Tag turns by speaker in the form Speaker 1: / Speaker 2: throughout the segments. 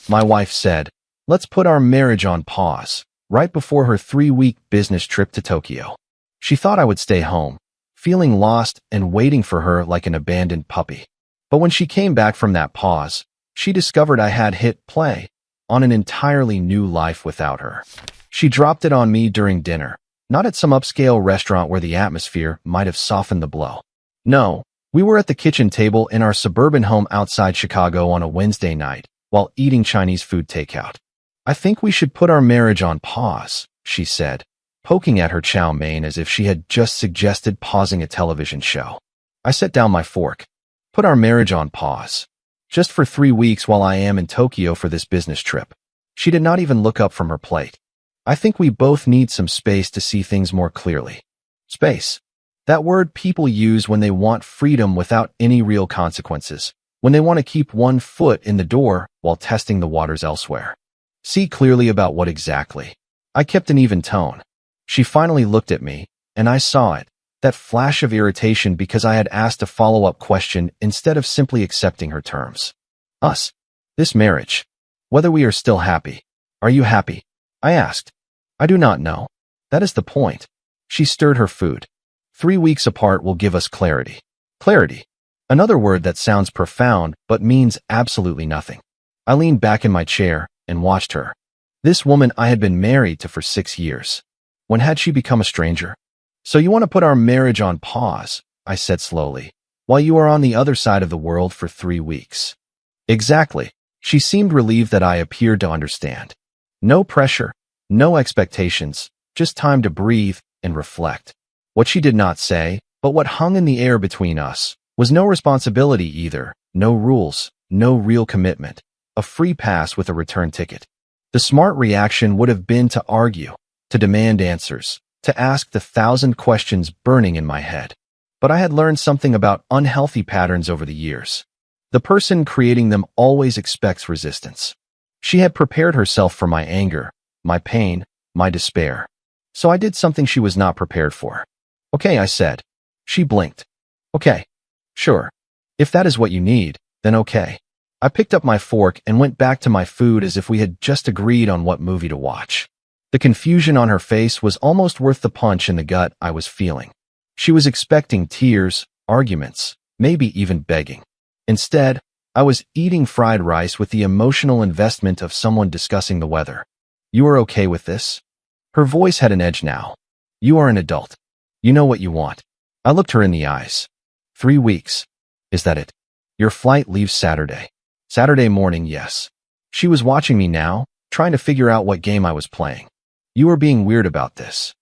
Speaker 1: My wife said, "Let's put our marriage on pause," right before her 3-week business trip to Tokyo. She thought I would stay home, feeling lost and waiting for her like an abandoned puppy. But when she came back from that pause, she discovered I had hit play on an entirely new life without her. She dropped it on me during dinner, not at some upscale restaurant where the atmosphere might have softened the blow. No, we were at the kitchen table in our suburban home outside Chicago on a Wednesday night while eating Chinese food takeout. "I think we should put our marriage on pause," she said, poking at her chow mein as if she had just suggested pausing a television show. I set down my fork. "Put our marriage on pause. Just for 3 weeks while I am in Tokyo for this business trip." She did not even look up from her plate. "I think we both need some space to see things more clearly." Space. That word people use when they want freedom without any real consequences, when they want to keep one foot in the door while testing the waters elsewhere. See clearly about what exactly? I kept an even tone. She finally looked at me, and I saw it, that flash of irritation because I had asked a follow-up question instead of simply accepting her terms. Us. This marriage. Whether we are still happy. Are you happy? I asked. I do not know. That is the point. She stirred her food. 3 weeks apart will give us clarity. Clarity. Another word that sounds profound but means absolutely nothing. I leaned back in my chair and watched her. This woman I had been married to for 6 years. When had she become a stranger? "So you want to put our marriage on pause," I said slowly, "while you are on the other side of the world for 3 weeks. Exactly. She seemed relieved that I appeared to understand. No pressure, no expectations, just time to breathe and reflect. What she did not say, but what hung in the air between us, was no responsibility either, no rules, no real commitment, a free pass with a return ticket. The smart reaction would have been to argue, to demand answers, to ask the 1,000 questions burning in my head. But I had learned something about unhealthy patterns over the years. The person creating them always expects resistance. She had prepared herself for my anger, my pain, my despair. So I did something she was not prepared for. "Okay," I said. She blinked. "Okay. Sure. If that is what you need, then okay." I picked up my fork and went back to my food as if we had just agreed on what movie to watch. The confusion on her face was almost worth the punch in the gut I was feeling. She was expecting tears, arguments, maybe even begging. Instead, I was eating fried rice with the emotional investment of someone discussing the weather. "You are okay with this?" Her voice had an edge now. "You are an adult. You know what you want." I looked her in the eyes. 3 weeks. Is that it? Your flight leaves Saturday. Saturday morning, yes. She was watching me now, trying to figure out what game I was playing. "You are being weird about this."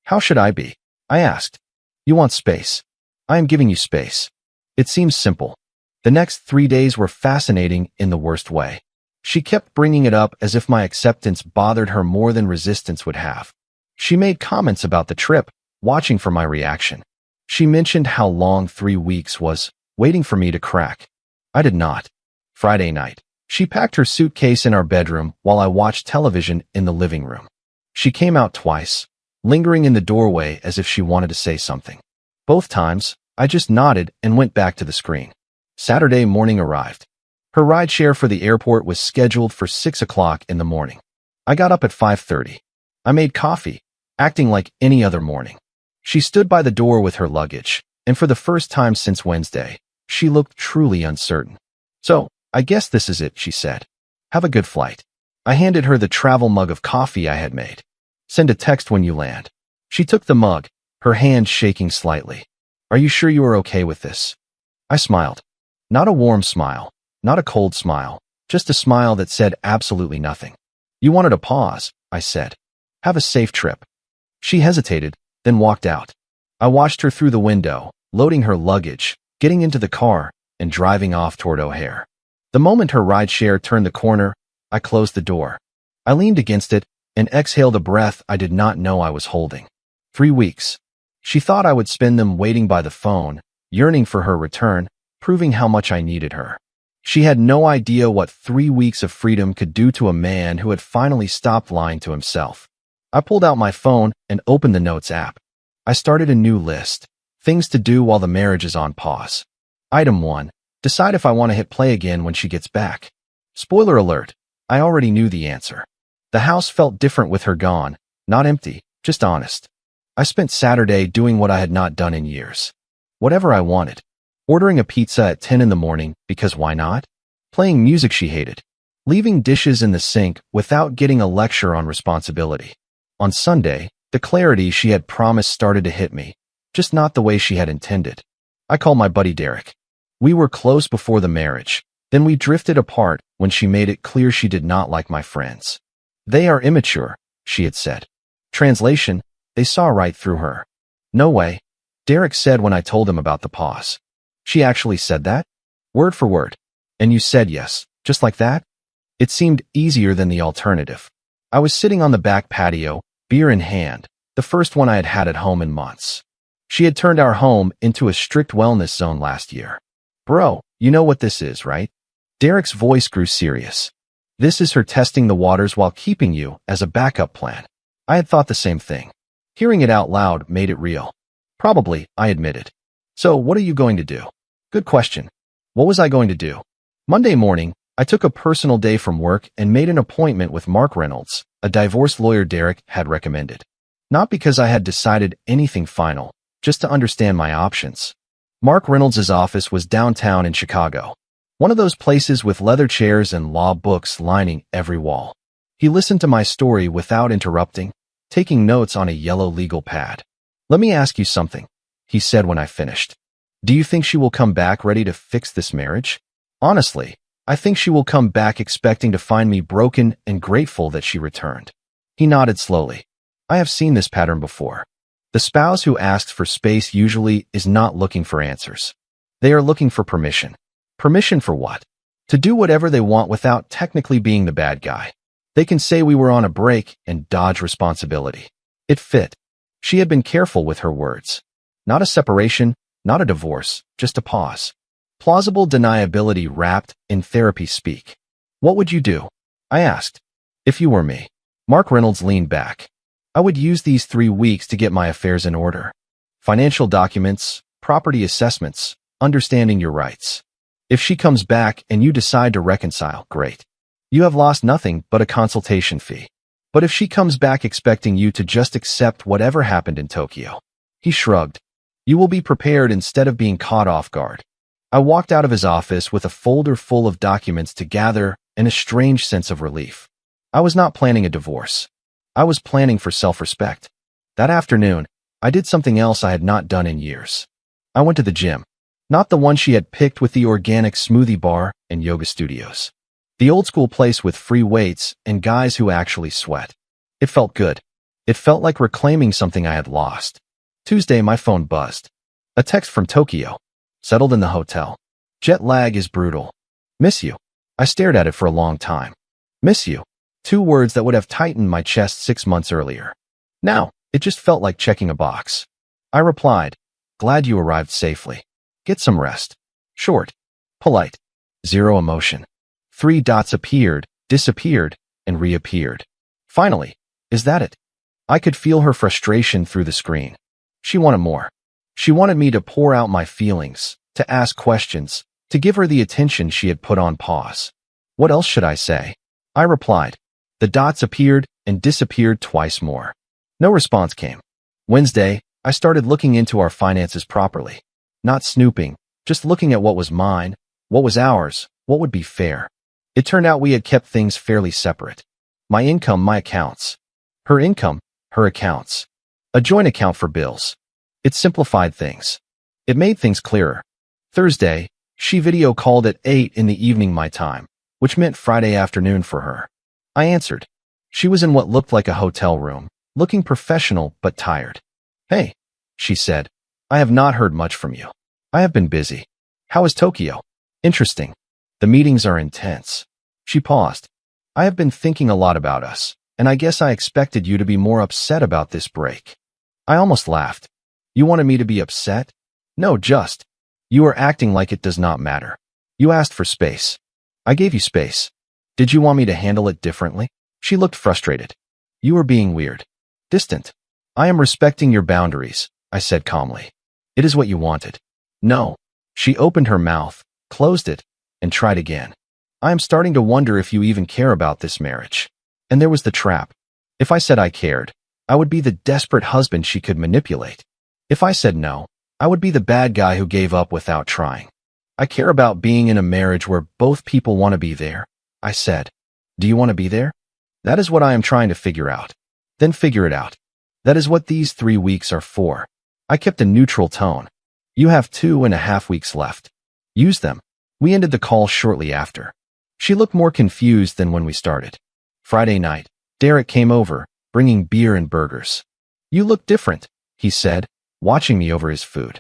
Speaker 1: "How should I be?" I asked. "You want space. I am giving you space." It seems simple. The next 3 days were fascinating in the worst way. She kept bringing it up as if my acceptance bothered her more than resistance would have. She made comments about the trip, watching for my reaction. She mentioned how long 3 weeks was, waiting for me to crack. I did not. Friday night, she packed her suitcase in our bedroom while I watched television in the living room. She came out twice, lingering in the doorway as if she wanted to say something. Both times, I just nodded and went back to the screen. Saturday morning arrived. Her rideshare for the airport was scheduled for 6 o'clock in the morning. I got up at 5:30. I made coffee, acting like any other morning. She stood by the door with her luggage, and for the first time since Wednesday, she looked truly uncertain. "So, I guess this is it," she said. "Have a good flight." I handed her the travel mug of coffee I had made. "Send a text when you land." She took the mug, her hand shaking slightly. "Are you sure you are okay with this?" I smiled. Not a warm smile, not a cold smile, just a smile that said absolutely nothing. "You wanted a pause," I said. "Have a safe trip." She hesitated, then walked out. I watched her through the window, loading her luggage, getting into the car, and driving off toward O'Hare. The moment her rideshare turned the corner, I closed the door. I leaned against it and exhaled a breath I did not know I was holding. 3 weeks. She thought I would spend them waiting by the phone, yearning for her return, proving how much I needed her. She had no idea what 3 weeks of freedom could do to a man who had finally stopped lying to himself. I pulled out my phone and opened the Notes app. I started a new list. Things to do while the marriage is on pause. Item 1. Decide if I want to hit play again when she gets back. Spoiler alert. I already knew the answer. The house felt different with her gone, not empty, just honest. I spent Saturday doing what I had not done in years. Whatever I wanted. Ordering a pizza at 10 in the morning, because why not? Playing music she hated. Leaving dishes in the sink without getting a lecture on responsibility. On Sunday, the clarity she had promised started to hit me, just not the way she had intended. I called my buddy Derek. We were close before the marriage. Then we drifted apart when she made it clear she did not like my friends. They are immature, she had said. Translation, they saw right through her. No way, Derek said when I told him about the pause. She actually said that? Word for word. And you said yes, just like that? It seemed easier than the alternative. I was sitting on the back patio, beer in hand, the first one I had had at home in months. She had turned our home into a strict wellness zone last year. Bro, you know what this is, right? Derek's voice grew serious. This is her testing the waters while keeping you as a backup plan. I had thought the same thing. Hearing it out loud made it real. Probably, I admitted. So what are you going to do? Good question. What was I going to do? Monday morning, I took a personal day from work and made an appointment with Mark Reynolds, a divorce lawyer Derek had recommended. Not because I had decided anything final, just to understand my options. Mark Reynolds' office was downtown in Chicago. One of those places with leather chairs and law books lining every wall. He listened to my story without interrupting, taking notes on a yellow legal pad. Let me ask you something, he said when I finished. Do you think she will come back ready to fix this marriage? Honestly, I think she will come back expecting to find me broken and grateful that she returned. He nodded slowly. I have seen this pattern before. The spouse who asks for space usually is not looking for answers. They are looking for permission. Permission for what? To do whatever they want without technically being the bad guy. They can say we were on a break and dodge responsibility. It fit. She had been careful with her words. Not a separation, not a divorce, just a pause. Plausible deniability wrapped in therapy speak. What would you do? I asked. If you were me. Mark Reynolds leaned back. I would use these 3 weeks to get my affairs in order. Financial documents, property assessments, understanding your rights. If she comes back and you decide to reconcile, great. You have lost nothing but a consultation fee. But if she comes back expecting you to just accept whatever happened in Tokyo, he shrugged. You will be prepared instead of being caught off guard. I walked out of his office with a folder full of documents to gather and a strange sense of relief. I was not planning a divorce. I was planning for self-respect. That afternoon, I did something else I had not done in years. I went to the gym. Not the one she had picked with the organic smoothie bar and yoga studios. The old-school place with free weights and guys who actually sweat. It felt good. It felt like reclaiming something I had lost. Tuesday, my phone buzzed. A text from Tokyo. Settled in the hotel. Jet lag is brutal. Miss you. I stared at it for a long time. Miss you. 2 words that would have tightened my chest 6 months earlier. Now, it just felt like checking a box. I replied, glad you arrived safely. Get some rest. Short. Polite. 0 emotion. 3 dots appeared, disappeared, and reappeared. Finally, is that it? I could feel her frustration through the screen. She wanted more. She wanted me to pour out my feelings, to ask questions, to give her the attention she had put on pause. What else should I say? I replied. The dots appeared and disappeared twice more. No response came. Wednesday, I started looking into our finances properly. Not snooping, just looking at what was mine, what was ours, what would be fair. It turned out we had kept things fairly separate. My income, my accounts. Her income, her accounts. A joint account for bills. It simplified things. It made things clearer. Thursday, she video called at 8 in the evening my time, which meant Friday afternoon for her. I answered. She was in what looked like a hotel room, looking professional but tired. Hey, she said. I have not heard much from you. I have been busy. How is Tokyo? Interesting. The meetings are intense. She paused. I have been thinking a lot about us, and I guess I expected you to be more upset about this break. I almost laughed. You wanted me to be upset? No, just. You are acting like it does not matter. You asked for space. I gave you space. Did you want me to handle it differently? She looked frustrated. You are being weird. Distant. I am respecting your boundaries, I said calmly. It is what you wanted. No. She opened her mouth, closed it, and tried again. I am starting to wonder if you even care about this marriage. And there was the trap. If I said I cared, I would be the desperate husband she could manipulate. If I said no, I would be the bad guy who gave up without trying. I care about being in a marriage where both people want to be there, I said. Do you want to be there? That is what I am trying to figure out. Then figure it out. That is what these 3 weeks are for. I kept a neutral tone. You have 2.5 weeks left. Use them. We ended the call shortly after. She looked more confused than when we started. Friday night, Derek came over, bringing beer and burgers. You look different, he said, watching me over his food.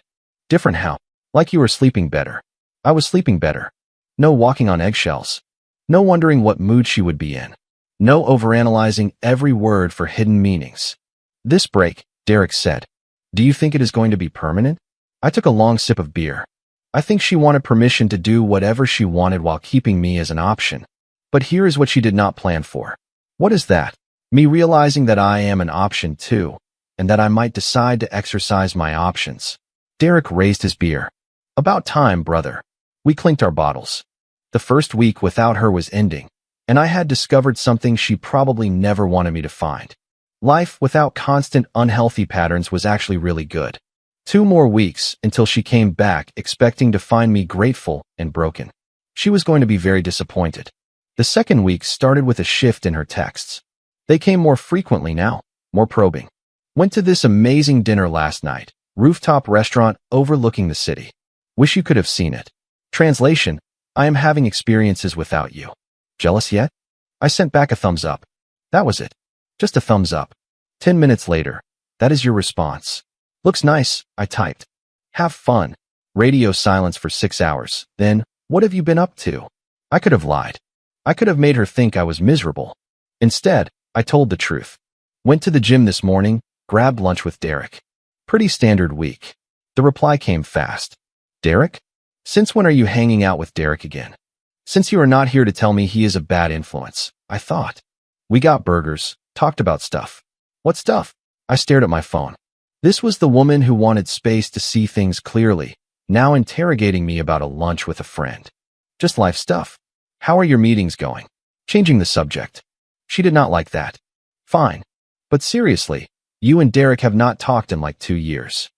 Speaker 1: Different how? Like you were sleeping better. I was sleeping better. No walking on eggshells. No wondering what mood she would be in. No overanalyzing every word for hidden meanings. This break, Derek said. Do you think it is going to be permanent? I took a long sip of beer. I think she wanted permission to do whatever she wanted while keeping me as an option. But here is what she did not plan for. What is that? Me realizing that I am an option too, and that I might decide to exercise my options. Derek raised his beer. About time, brother. We clinked our bottles. The first week without her was ending, and I had discovered something she probably never wanted me to find. Life without constant unhealthy patterns was actually really good. 2 more weeks until she came back expecting to find me grateful and broken. She was going to be very disappointed. The second week started with a shift in her texts. They came more frequently now, more probing. Went to this amazing dinner last night, rooftop restaurant overlooking the city. Wish you could have seen it. Translation, I am having experiences without you. Jealous yet? I sent back a thumbs up. That was it. Just a thumbs up. 10 minutes later, that is your response. Looks nice, I typed. Have fun. Radio silence for 6 hours. Then, what have you been up to? I could have lied. I could have made her think I was miserable. Instead, I told the truth. Went to the gym this morning, grabbed lunch with Derek. Pretty standard week. The reply came fast. Derek? Since when are you hanging out with Derek again? Since you are not here to tell me he is a bad influence, I thought. We got burgers, talked about stuff. What stuff? I stared at my phone. This was the woman who wanted space to see things clearly, now interrogating me about a lunch with a friend. Just life stuff. How are your meetings going? Changing the subject. She did not like that. Fine. But seriously, you and Derek have not talked in like 2 years.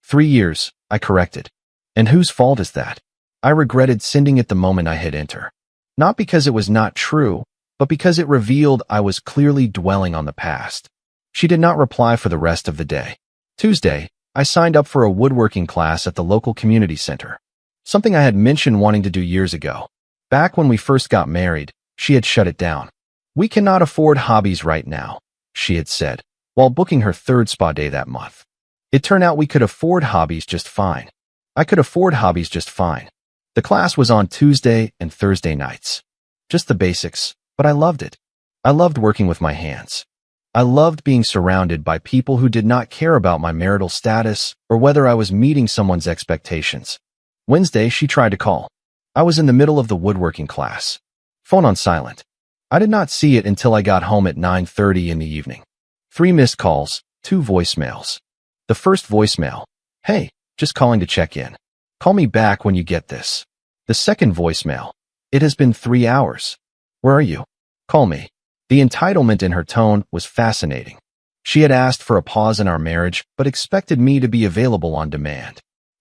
Speaker 1: 3 years, I corrected. And whose fault is that? I regretted sending it the moment I hit enter. Not because it was not true, but because it revealed I was clearly dwelling on the past. She did not reply for the rest of the day. Tuesday, I signed up for a woodworking class at the local community center. Something I had mentioned wanting to do years ago. Back when we first got married, she had shut it down. We cannot afford hobbies right now, she had said, while booking her 3rd spa day that month. It turned out we could afford hobbies just fine. I could afford hobbies just fine. The class was on Tuesday and Thursday nights. Just the basics, but I loved it. I loved working with my hands. I loved being surrounded by people who did not care about my marital status or whether I was meeting someone's expectations. Wednesday, she tried to call. I was in the middle of the woodworking class. Phone on silent. I did not see it until I got home at 9:30 in the evening. 3 missed calls, 2 voicemails. The first voicemail. Hey, just calling to check in. Call me back when you get this. The second voicemail. It has been 3 hours. Where are you? Call me. The entitlement in her tone was fascinating. She had asked for a pause in our marriage, but expected me to be available on demand.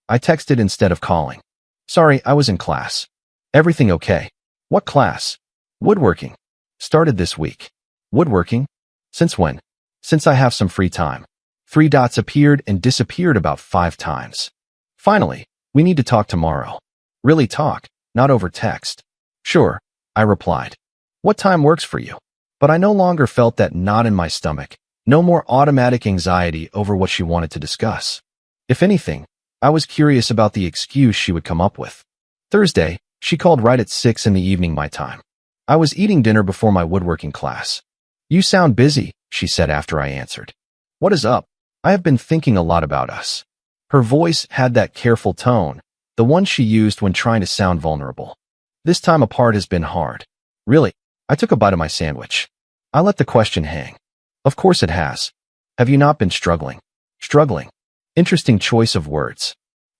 Speaker 1: I texted instead of calling. Sorry, I was in class. Everything okay? What class? Woodworking. Started this week. Woodworking? Since when? Since I have some free time. 3 dots appeared and disappeared about 5 times. Finally, we need to talk tomorrow. Really talk, not over text. Sure, I replied. What time works for you? But I no longer felt that knot in my stomach, no more automatic anxiety over what she wanted to discuss. If anything, I was curious about the excuse she would come up with. Thursday, she called right at 6 in the evening my time. I was eating dinner before my woodworking class. You sound busy, she said after I answered. What is up? I have been thinking a lot about us. Her voice had that careful tone, the one she used when trying to sound vulnerable. This time apart has been hard. Really, I took a bite of my sandwich. I let the question hang. Of course it has. Have you not been struggling? Struggling. Interesting choice of words.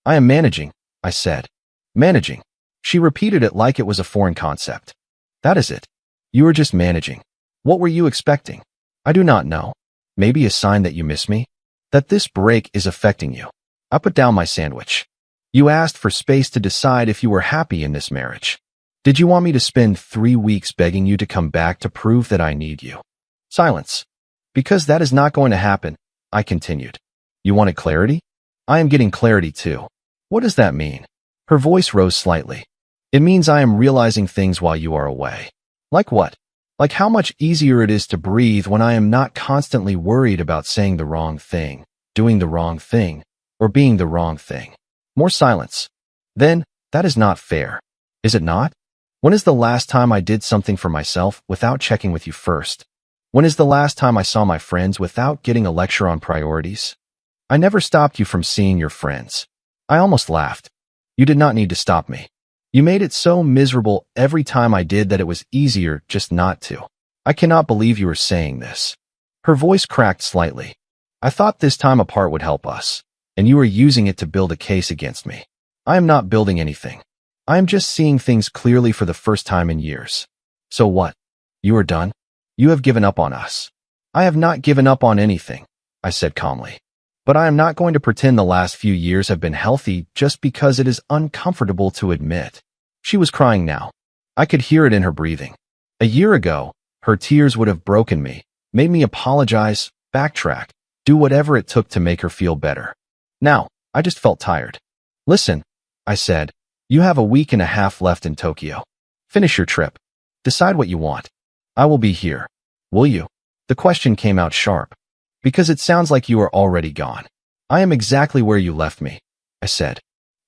Speaker 1: I am managing, I said. Managing. She repeated it like it was a foreign concept. That is it. You are just managing. What were you expecting? I do not know. Maybe a sign that you miss me? That this break is affecting you. I put down my sandwich. You asked for space to decide if you were happy in this marriage. Did you want me to spend 3 weeks begging you to come back to prove that I need you? Silence. Because that is not going to happen, I continued. You wanted clarity? I am getting clarity too. What does that mean? Her voice rose slightly. It means I am realizing things while you are away. Like what? Like how much easier it is to breathe when I am not constantly worried about saying the wrong thing, doing the wrong thing, or being the wrong thing. More silence. Then, that is not fair. Is it not? When is the last time I did something for myself without checking with you first? When is the last time I saw my friends without getting a lecture on priorities? I never stopped you from seeing your friends. I almost laughed. You did not need to stop me. You made it so miserable every time I did that it was easier just not to. I cannot believe you are saying this. Her voice cracked slightly. I thought this time apart would help us, and you are using it to build a case against me. I am not building anything. I am just seeing things clearly for the first time in years. So what? You are done? You have given up on us. I have not given up on anything, I said calmly. But I am not going to pretend the last few years have been healthy just because it is uncomfortable to admit. She was crying now. I could hear it in her breathing. A year ago, her tears would have broken me, made me apologize, backtrack, do whatever it took to make her feel better. Now, I just felt tired. Listen, I said, you have a week and a half left in Tokyo. Finish your trip. Decide what you want. I will be here. Will you? The question came out sharp. Because it sounds like you are already gone. I am exactly where you left me, I said.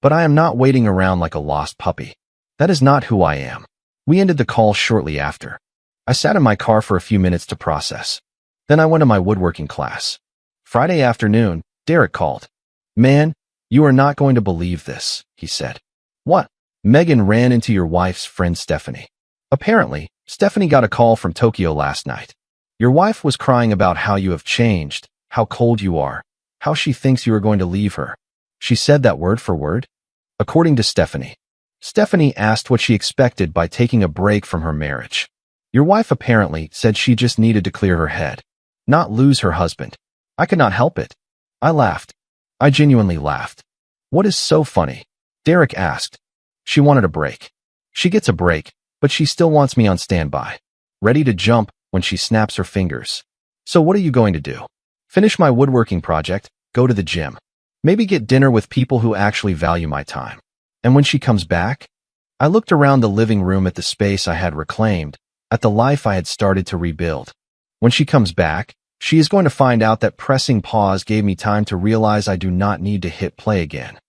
Speaker 1: But I am not waiting around like a lost puppy. That is not who I am. We ended the call shortly after. I sat in my car for a few minutes to process. Then I went to my woodworking class. Friday afternoon, Derek called. Man, you are not going to believe this, he said. What? Megan ran into your wife's friend Stephanie. Apparently, Stephanie got a call from Tokyo last night. Your wife was crying about how you have changed, how cold you are, how she thinks you are going to leave her. She said that word for word? According to Stephanie. Stephanie asked what she expected by taking a break from her marriage. Your wife apparently said she just needed to clear her head, not lose her husband. I could not help it. I laughed. I genuinely laughed. What is so funny? Derek asked. She wanted a break. She gets a break, but she still wants me on standby, ready to jump when she snaps her fingers. So what are you going to do? Finish my woodworking project, go to the gym, maybe get dinner with people who actually value my time. And when she comes back? I looked around the living room at the space I had reclaimed, at the life I had started to rebuild. When she comes back, she is going to find out that pressing pause gave me time to realize I do not need to hit play again.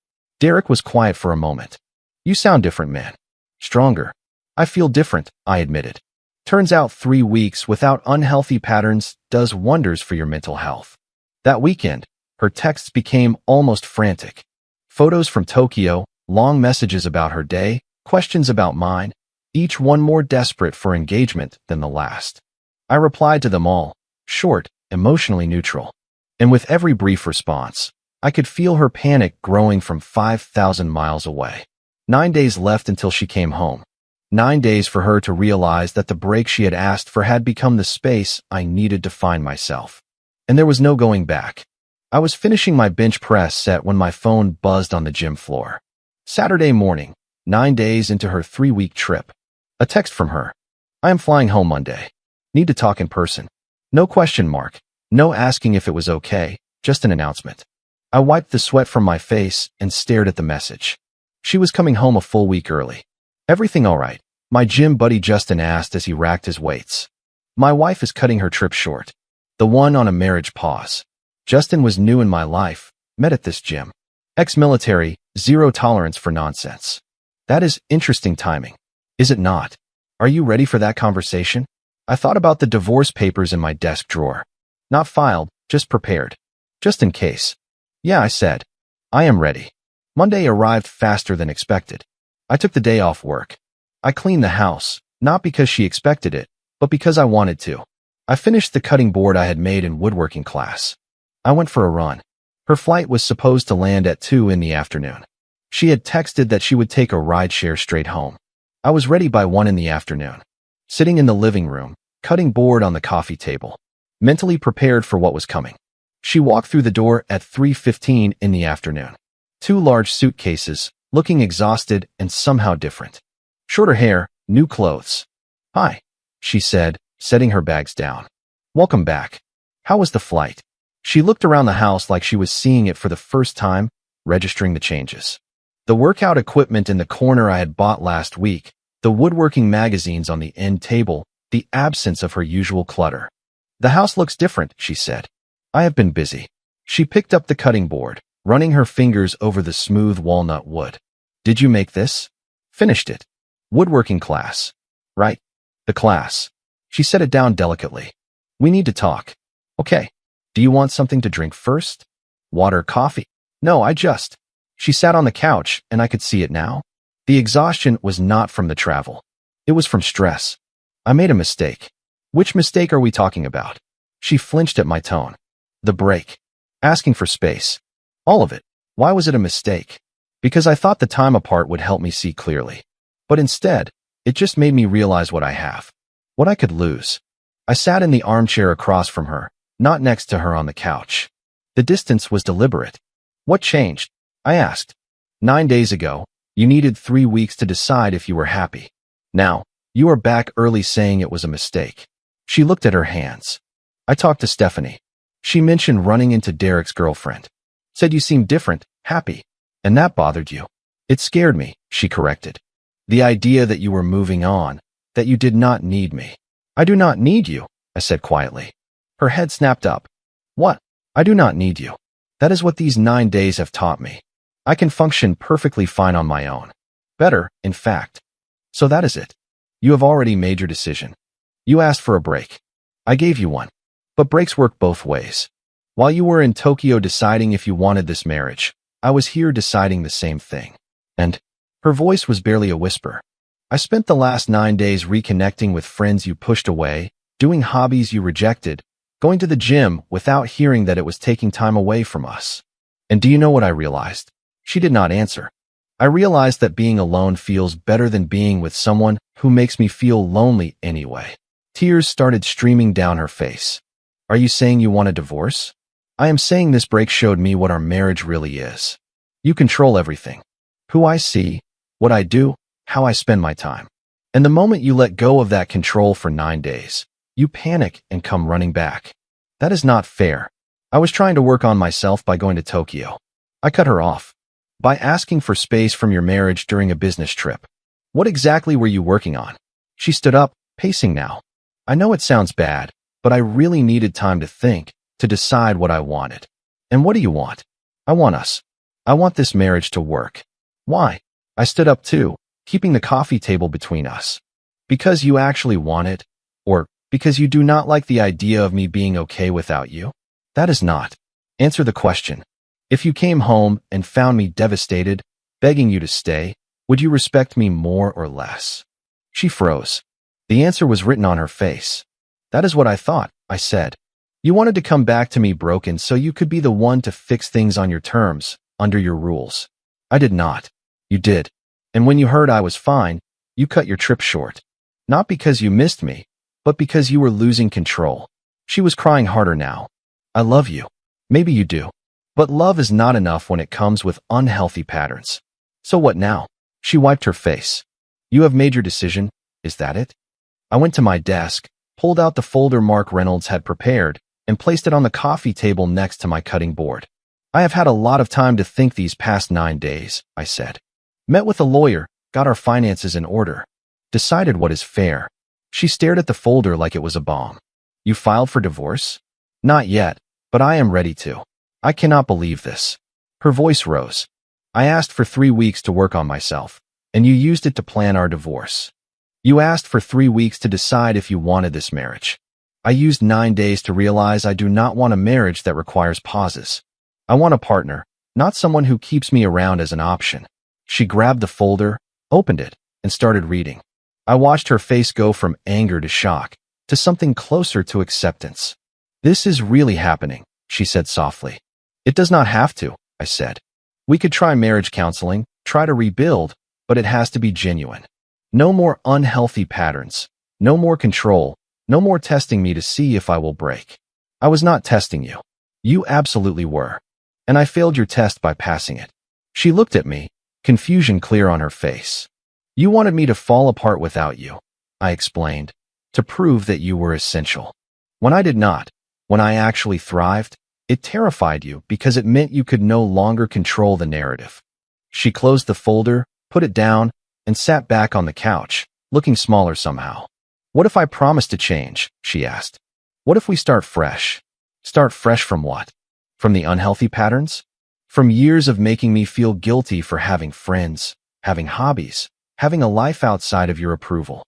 Speaker 1: Derek was quiet for a moment. You sound different, man. Stronger. I feel different, I admitted. Turns out 3 weeks without unhealthy patterns does wonders for your mental health. That weekend, her texts became almost frantic. Photos from Tokyo, long messages about her day, questions about mine, each one more desperate for engagement than the last. I replied to them all, short, emotionally neutral. And with every brief response, I could feel her panic growing from 5,000 miles away. 9 days left until she came home. 9 days for her to realize that the break she had asked for had become the space I needed to find myself. And there was no going back. I was finishing my bench press set when my phone buzzed on the gym floor. Saturday morning, 9 days into her 3-week trip. A text from her. I am flying home Monday. Need to talk in person. No question mark. No asking if it was okay, just an announcement. I wiped the sweat from my face and stared at the message. She was coming home a full week early. Everything all right? My gym buddy Justin asked as he racked his weights. My wife is cutting her trip short. The one on a marriage pause. Justin was new in my life, met at this gym. Ex-military, zero tolerance for nonsense. That is interesting timing. Is it not? Are you ready for that conversation? I thought about the divorce papers in my desk drawer. Not filed, just prepared. Just in case. Yeah, I said. I am ready. Monday arrived faster than expected. I took the day off work. I cleaned the house, not because she expected it, but because I wanted to. I finished the cutting board I had made in woodworking class. I went for a run. Her flight was supposed to land at 2 in the afternoon. She had texted that she would take a rideshare straight home. I was ready by 1 in the afternoon. sitting in the living room, cutting board on the coffee table, mentally prepared for what was coming. She walked through the door at 3:15 in the afternoon. 2 large suitcases, looking exhausted and somehow different. Shorter hair, new clothes. "Hi," she said, setting her bags down. "Welcome back. How was the flight?" She looked around the house like she was seeing it for the first time, registering the changes. The workout equipment in the corner I had bought last week, the woodworking magazines on the end table, the absence of her usual clutter. "The house looks different," she said. "I have been busy." She picked up the cutting board, running her fingers over the smooth walnut wood. "Did you make this?" "Finished it." "Woodworking class." "Right. The class." She set it down delicately. "We need to talk." "Okay. Do you want something to drink first? Water, coffee?" "No, I just..." She sat on the couch, and I could see it now. The exhaustion was not from the travel. It was from stress. "I made a mistake." "Which mistake are we talking about?" She flinched at my tone. "The break. Asking for space. All of it." "Why was it a mistake?" "Because I thought the time apart would help me see clearly. But instead, it just made me realize what I have. What I could lose." I sat in the armchair across from her, not next to her on the couch. The distance was deliberate. "What changed?" I asked. 9 days ago, you needed 3 weeks to decide if you were happy. Now, you are back early saying it was a mistake." She looked at her hands. "I talked to Stephanie. She mentioned running into Derek's girlfriend. Said you seemed different, happy, and that bothered you." "It scared me," she corrected. "The idea that you were moving on, that you did not need me." "I do not need you," I said quietly. Her head snapped up. "What?" "I do not need you. That is what these 9 days have taught me. I can function perfectly fine on my own. Better, in fact." "So that is it. You have already made your decision. You asked for a break. I gave you one. But breaks work both ways. While you were in Tokyo deciding if you wanted this marriage, I was here deciding the same thing." And her voice was barely a whisper. "I spent the last 9 days reconnecting with friends you pushed away, doing hobbies you rejected, going to the gym without hearing that it was taking time away from us. And do you know what I realized?" She did not answer. "I realized that being alone feels better than being with someone who makes me feel lonely anyway." Tears started streaming down her face. "Are you saying you want a divorce?" "I am saying this break showed me what our marriage really is. You control everything. Who I see, what I do, how I spend my time. And the moment you let go of that control for 9 days, you panic and come running back. That is not fair. I was trying to work on myself by going to Tokyo." I cut her off. "By asking for space from your marriage during a business trip. What exactly were you working on?" She stood up, pacing now. "I know it sounds bad, but I really needed time to think, to decide what I wanted." "And what do you want?" "I want us. I want this marriage to work." "Why?" I stood up too, keeping the coffee table between us. "Because you actually want it? Or because you do not like the idea of me being okay without you?" "That is not." "Answer the question. If you came home and found me devastated, begging you to stay, would you respect me more or less?" She froze. The answer was written on her face. "That is what I thought," I said. "You wanted to come back to me broken so you could be the one to fix things on your terms, under your rules." "I did not." "You did. And when you heard I was fine, you cut your trip short. Not because you missed me, but because you were losing control." She was crying harder now. "I love you. Maybe you do. But love is not enough when it comes with unhealthy patterns. So what now?" She wiped her face. "You have made your decision, is that it?" I went to my desk, pulled out the folder Mark Reynolds had prepared, and placed it on the coffee table next to my cutting board. "I have had a lot of time to think these past 9 days," I said. "Met with a lawyer, got our finances in order. Decided what is fair." She stared at the folder like it was a bomb. "You filed for divorce?" "Not yet, but I am ready to." "I cannot believe this." Her voice rose. "I asked for 3 weeks to work on myself, and you used it to plan our divorce. You asked for 3 weeks to decide if you wanted this marriage. I used 9 days to realize I do not want a marriage that requires pauses. I want a partner, not someone who keeps me around as an option." She grabbed the folder, opened it, and started reading. I watched her face go from anger to shock, to something closer to acceptance. "This is really happening," she said softly. "It does not have to," I said. "We could try marriage counseling, try to rebuild, but it has to be genuine. No more unhealthy patterns. No more control, no more testing me to see if I will break. I was not testing you. You absolutely were. And I failed your test by passing it. She looked at me, confusion clear on her face. You wanted me to fall apart without you, I explained, to prove that you were essential. When I did not, when I actually thrived, it terrified you because it meant you could no longer control the narrative. She closed the folder, put it down, and sat back on the couch, looking smaller somehow. What if I promise to change? She asked. What if we start fresh? Start fresh from what? From the unhealthy patterns? From years of making me feel guilty for having friends, having hobbies, having a life outside of your approval.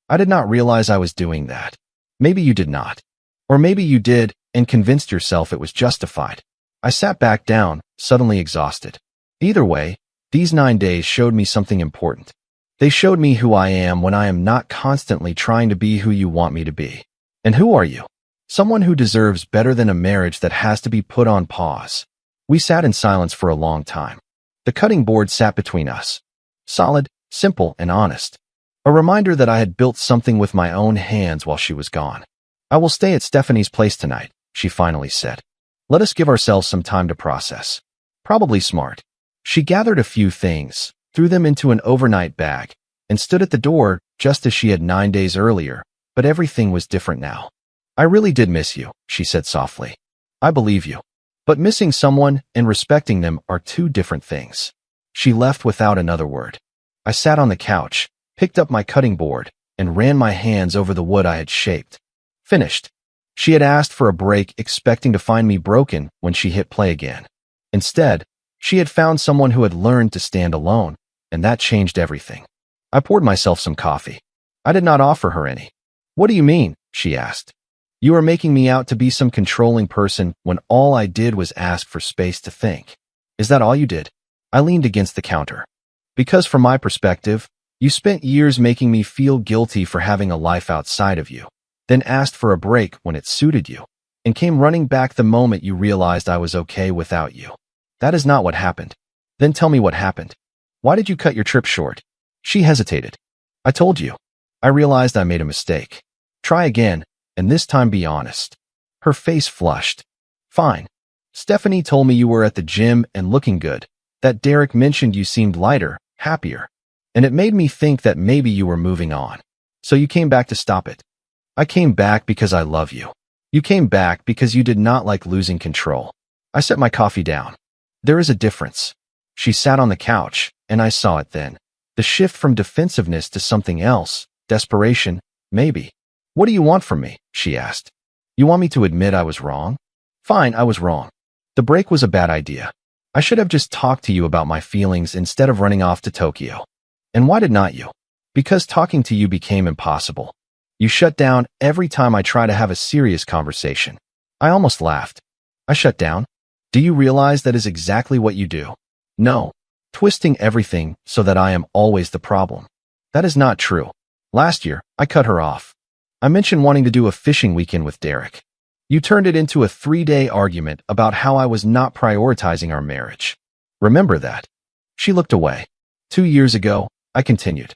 Speaker 1: I did not realize I was doing that. Maybe you did not. Or maybe you did and convinced yourself it was justified. I sat back down, suddenly exhausted. Either way, these 9 days showed me something important. They showed me who I am when I am not constantly trying to be who you want me to be. And who are you? Someone who deserves better than a marriage that has to be put on pause. We sat in silence for a long time. The cutting board sat between us. Solid, simple, and honest. A reminder that I had built something with my own hands while she was gone. I will stay at Stephanie's place tonight, she finally said. Let us give ourselves some time to process. Probably smart. She gathered a few things, threw them into an overnight bag, and stood at the door just as she had 9 days earlier, but everything was different now. I really did miss you, she said softly. I believe you. But missing someone and respecting them are two different things. She left without another word. I sat on the couch, picked up my cutting board, and ran my hands over the wood I had shaped. Finished. She had asked for a break, expecting to find me broken when she hit play again. Instead, she had found someone who had learned to stand alone, and that changed everything. I poured myself some coffee. I did not offer her any. What do you mean? She asked. You are making me out to be some controlling person when all I did was ask for space to think. Is that all you did? I leaned against the counter. Because from my perspective, you spent years making me feel guilty for having a life outside of you, then asked for a break when it suited you, and came running back the moment you realized I was okay without you. That is not what happened. Then tell me what happened. Why did you cut your trip short? She hesitated. I told you. I realized I made a mistake. Try again, and this time be honest. Her face flushed. Fine. Stephanie told me you were at the gym and looking good, that Derek mentioned you seemed lighter, happier, and it made me think that maybe you were moving on. So you came back to stop it. I came back because I love you. You came back because you did not like losing control. I set my coffee down. There is a difference. She sat on the couch, and I saw it then. The shift from defensiveness to something else, desperation, maybe. What do you want from me? She asked. You want me to admit I was wrong? Fine, I was wrong. The break was a bad idea. I should have just talked to you about my feelings instead of running off to Tokyo. And why did not you? Because talking to you became impossible. You shut down every time I try to have a serious conversation. I almost laughed. I shut down? Do you realize that is exactly what you do? No. Twisting everything so that I am always the problem. That is not true. Last year, I cut her off. I mentioned wanting to do a fishing weekend with Derek. You turned it into a 3-day argument about how I was not prioritizing our marriage. Remember that? She looked away. 2 years ago, I continued.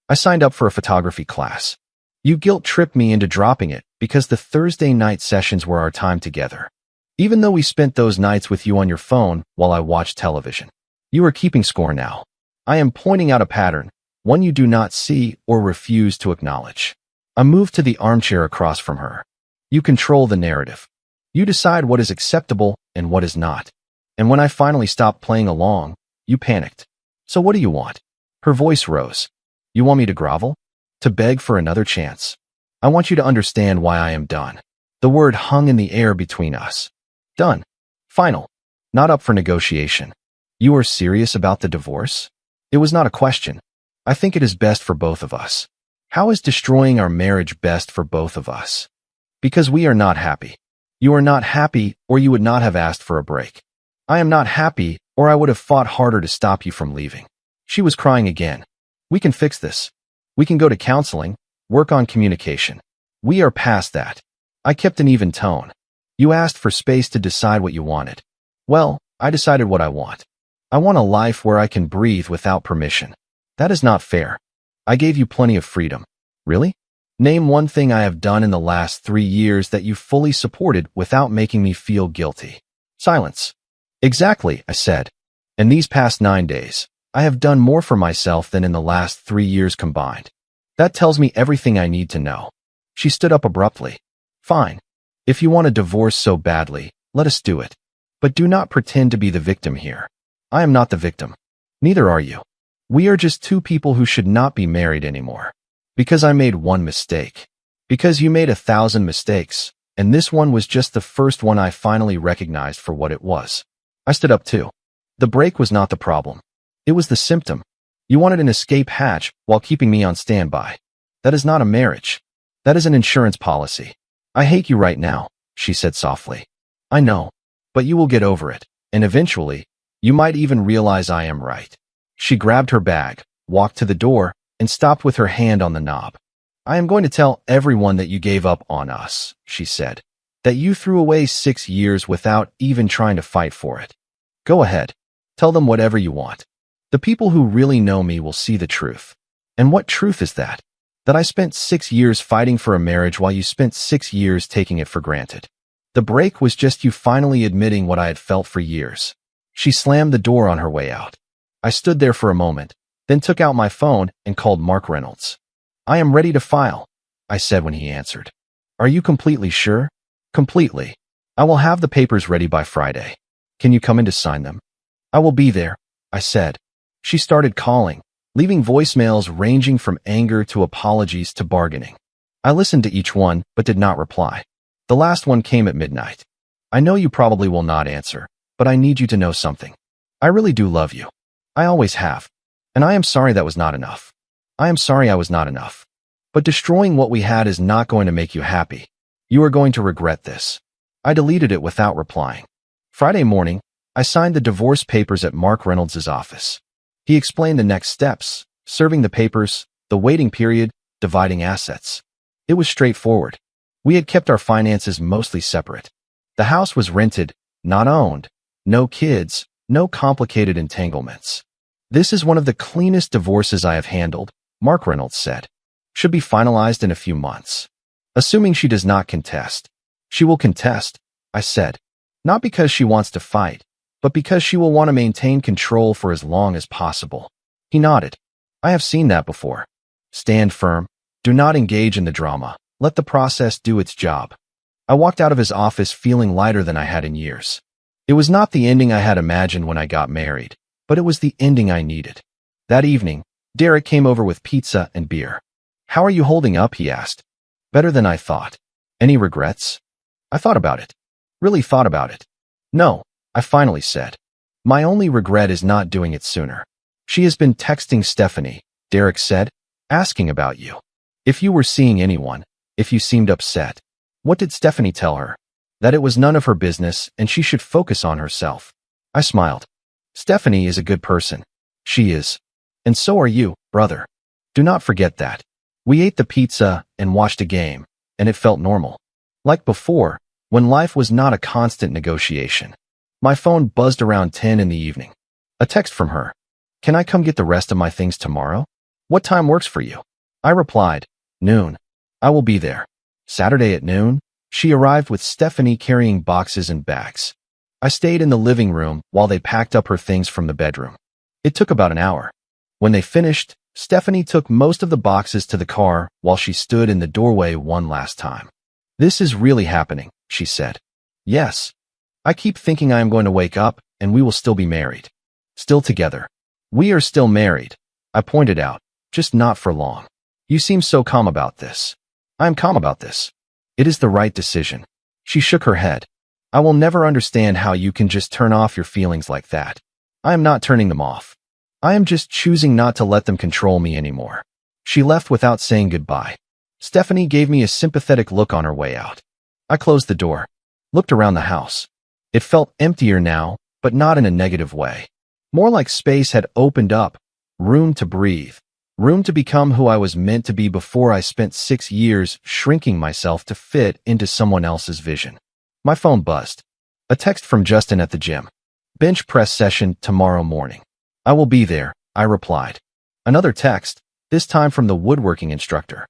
Speaker 1: I signed up for a photography class. You guilt-tripped me into dropping it because the Thursday night sessions were our time together. Even though we spent those nights with you on your phone while I watched television. You are keeping score now. I am pointing out a pattern, one you do not see or refuse to acknowledge. I moved to the armchair across from her. You control the narrative. You decide what is acceptable and what is not. And when I finally stopped playing along, you panicked. So what do you want? Her voice rose. You want me to grovel? To beg for another chance? I want you to understand why I am done. The word hung in the air between us. Done. Final. Not up for negotiation. You are serious about the divorce? It was not a question. I think it is best for both of us. How is destroying our marriage best for both of us? Because we are not happy. You are not happy, or you would not have asked for a break. I am not happy, or I would have fought harder to stop you from leaving. She was crying again. We can fix this. We can go to counseling, work on communication. We are past that. I kept an even tone. You asked for space to decide what you wanted. Well, I decided what I want. I want a life where I can breathe without permission. That is not fair. I gave you plenty of freedom. Really? Name one thing I have done in the last 3 years that you fully supported without making me feel guilty. Silence. Exactly, I said. In these past 9 days, I have done more for myself than in the last 3 years combined. That tells me everything I need to know. She stood up abruptly. Fine. If you want a divorce so badly, let us do it. But do not pretend to be the victim here. I am not the victim. Neither are you. We are just two people who should not be married anymore. Because I made one mistake. Because you made 1,000 mistakes, and this one was just the first one I finally recognized for what it was. I stood up too. The break was not the problem. It was the symptom. You wanted an escape hatch while keeping me on standby. That is not a marriage. That is an insurance policy. I hate you right now, she said softly. I know, but you will get over it, and eventually, you might even realize I am right. She grabbed her bag, walked to the door, and stopped with her hand on the knob. I am going to tell everyone that you gave up on us, she said. That you threw away 6 years without even trying to fight for it. Go ahead. Tell them whatever you want. The people who really know me will see the truth. And what truth is that? That I spent 6 years fighting for a marriage while you spent 6 years taking it for granted. The break was just you finally admitting what I had felt for years. She slammed the door on her way out. I stood there for a moment, then took out my phone and called Mark Reynolds. I am ready to file, I said when he answered. Are you completely sure? Completely. I will have the papers ready by Friday. Can you come in to sign them? I will be there, I said. She started calling, leaving voicemails ranging from anger to apologies to bargaining. I listened to each one, but did not reply. The last one came at midnight. I know you probably will not answer, but I need you to know something. I really do love you. I always have. And I am sorry that was not enough. I am sorry I was not enough. But destroying what we had is not going to make you happy. You are going to regret this. I deleted it without replying. Friday morning, I signed the divorce papers at Mark Reynolds' office. He explained the next steps, serving the papers, the waiting period, dividing assets. It was straightforward. We had kept our finances mostly separate. The house was rented, not owned. No kids, no complicated entanglements. This is one of the cleanest divorces I have handled, Mark Reynolds said. Should be finalized in a few months. Assuming she does not contest. She will contest, I said. Not because she wants to fight, but because she will want to maintain control for as long as possible. He nodded. I have seen that before. Stand firm. Do not engage in the drama. Let the process do its job. I walked out of his office feeling lighter than I had in years. It was not the ending I had imagined when I got married, but it was the ending I needed. That evening, Derek came over with pizza and beer. How are you holding up? He asked. Better than I thought. Any regrets? I thought about it. Really thought about it. No, I finally said. My only regret is not doing it sooner. She has been texting Stephanie, Derek said, asking about you. If you were seeing anyone, if you seemed upset. What did Stephanie tell her? That it was none of her business and she should focus on herself. I smiled. Stephanie is a good person. She is. And so are you, brother. Do not forget that. We ate the pizza and watched a game, and it felt normal. Like before, when life was not a constant negotiation. My phone buzzed around 10 in the evening. A text from her. Can I come get the rest of my things tomorrow? What time works for you? I replied, noon. I will be there. Saturday at noon? She arrived with Stephanie carrying boxes and bags. I stayed in the living room while they packed up her things from the bedroom. It took about an hour. When they finished, Stephanie took most of the boxes to the car while she stood in the doorway one last time. This is really happening, she said. Yes. I keep thinking I am going to wake up and we will still be married. Still together. We are still married, I pointed out, just not for long. You seem so calm about this. I am calm about this. It is the right decision. She shook her head. I will never understand how you can just turn off your feelings like that. I am not turning them off. I am just choosing not to let them control me anymore. She left without saying goodbye. Stephanie gave me a sympathetic look on her way out. I closed the door, looked around the house. It felt emptier now, but not in a negative way. More like space had opened up, room to breathe, room to become who I was meant to be before I spent 6 years shrinking myself to fit into someone else's vision. My phone buzzed. A text from Justin at the gym. Bench press session tomorrow morning. I will be there, I replied. Another text, this time from the woodworking instructor.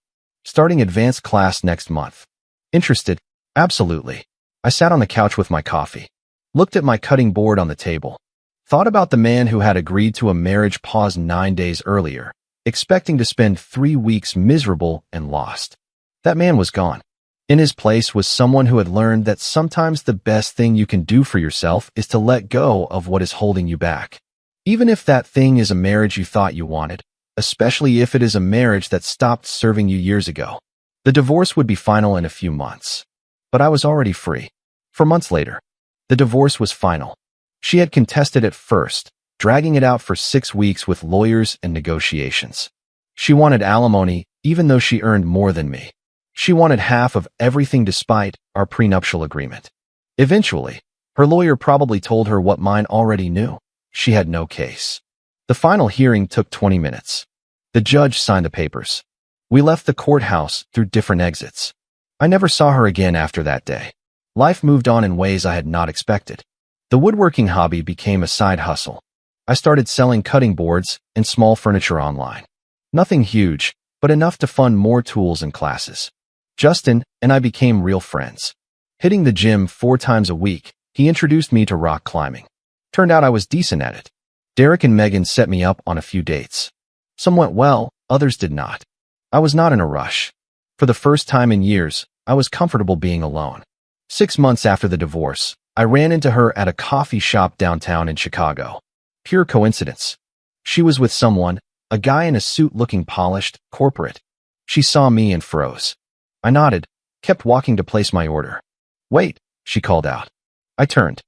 Speaker 1: Starting advanced class next month. Interested? Absolutely. I sat on the couch with my coffee. Looked at my cutting board on the table. Thought about the man who had agreed to a marriage pause 9 days earlier, expecting to spend 3 weeks miserable and lost. That man was gone. In his place was someone who had learned that sometimes the best thing you can do for yourself is to let go of what is holding you back. Even if that thing is a marriage you thought you wanted, especially if it is a marriage that stopped serving you years ago. The divorce would be final in a few months. But I was already free. 4 months later, the divorce was final. She had contested at first, dragging it out for 6 weeks with lawyers and negotiations. She wanted alimony, even though she earned more than me. She wanted half of everything despite our prenuptial agreement. Eventually, her lawyer probably told her what mine already knew. She had no case. The final hearing took 20 minutes. The judge signed the papers. We left the courthouse through different exits. I never saw her again after that day. Life moved on in ways I had not expected. The woodworking hobby became a side hustle. I started selling cutting boards and small furniture online. Nothing huge, but enough to fund more tools and classes. Justin and I became real friends. Hitting the gym 4 times a week, he introduced me to rock climbing. Turned out I was decent at it. Derek and Megan set me up on a few dates. Some went well, others did not. I was not in a rush. For the first time in years, I was comfortable being alone. 6 months after the divorce, I ran into her at a coffee shop downtown in Chicago. Pure coincidence. She was with someone, a guy in a suit looking polished, corporate. She saw me and froze. I nodded, kept walking to place my order. "Wait," she called out. I turned.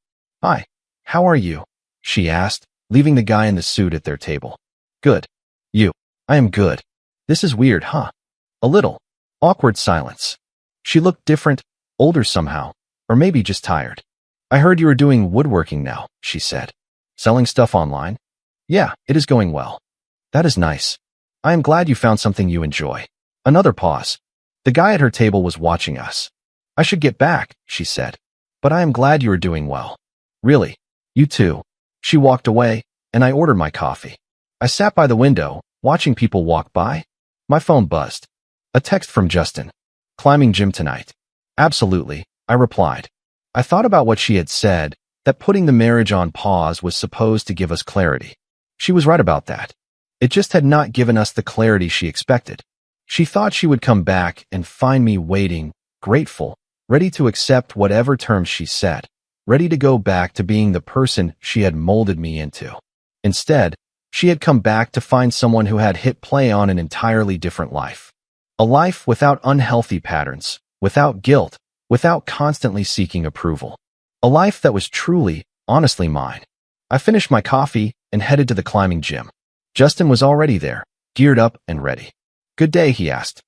Speaker 1: "Hi, how are you?" she asked, leaving the guy in the suit at their table. "Good. You?" "I am good." "This is weird, huh?" "A little." Awkward silence. She looked different, older somehow, or maybe just tired. "I heard you are doing woodworking now," she said. "Selling stuff online?" "Yeah, it is going well." "That is nice. I am glad you found something you enjoy." Another pause. The guy at her table was watching us. "I should get back," she said. "But I am glad you are doing well." "Really? You too." She walked away, and I ordered my coffee. I sat by the window, watching people walk by. My phone buzzed. A text from Justin. "Climbing gym tonight." "Absolutely," I replied. I thought about what she had said, that putting the marriage on pause was supposed to give us clarity. She was right about that. It just had not given us the clarity she expected. She thought she would come back and find me waiting, grateful, ready to accept whatever terms she set, ready to go back to being the person she had molded me into. Instead, she had come back to find someone who had hit play on an entirely different life. A life without unhealthy patterns, without guilt, without constantly seeking approval. A life that was truly, honestly mine. I finished my coffee and headed to the climbing gym. Justin was already there, geared up and ready. "Good day," he asked.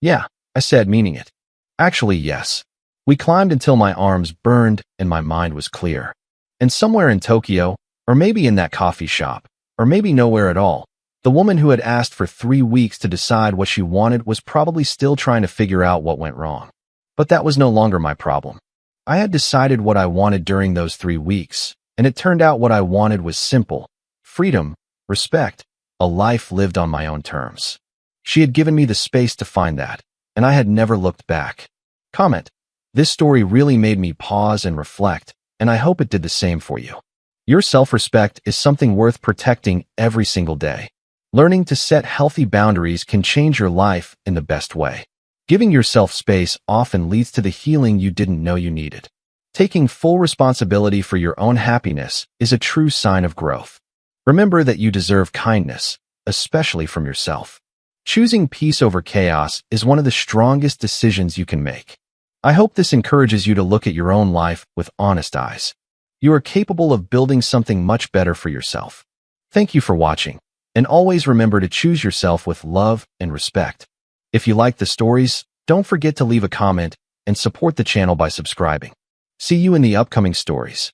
Speaker 1: "Yeah," I said, meaning it. "Actually, yes." We climbed until my arms burned and my mind was clear. And somewhere in Tokyo, or maybe in that coffee shop, or maybe nowhere at all, the woman who had asked for 3 weeks to decide what she wanted was probably still trying to figure out what went wrong. But that was no longer my problem. I had decided what I wanted during those 3 weeks, and it turned out what I wanted was simple: freedom, respect, a life lived on my own terms. She had given me the space to find that, and I had never looked back. Comment. This story really made me pause and reflect, and I hope it did the same for you. Your self-respect is something worth protecting every single day. Learning to set healthy boundaries can change your life in the best way. Giving yourself space often leads to the healing you didn't know you needed. Taking full responsibility for your own happiness is a true sign of growth. Remember that you deserve kindness, especially from yourself. Choosing peace over chaos is one of the strongest decisions you can make. I hope this encourages you to look at your own life with honest eyes. You are capable of building something much better for yourself. Thank you for watching, and always remember to choose yourself with love and respect. If you like the stories, don't forget to leave a comment and support the channel by subscribing. See you in the upcoming stories.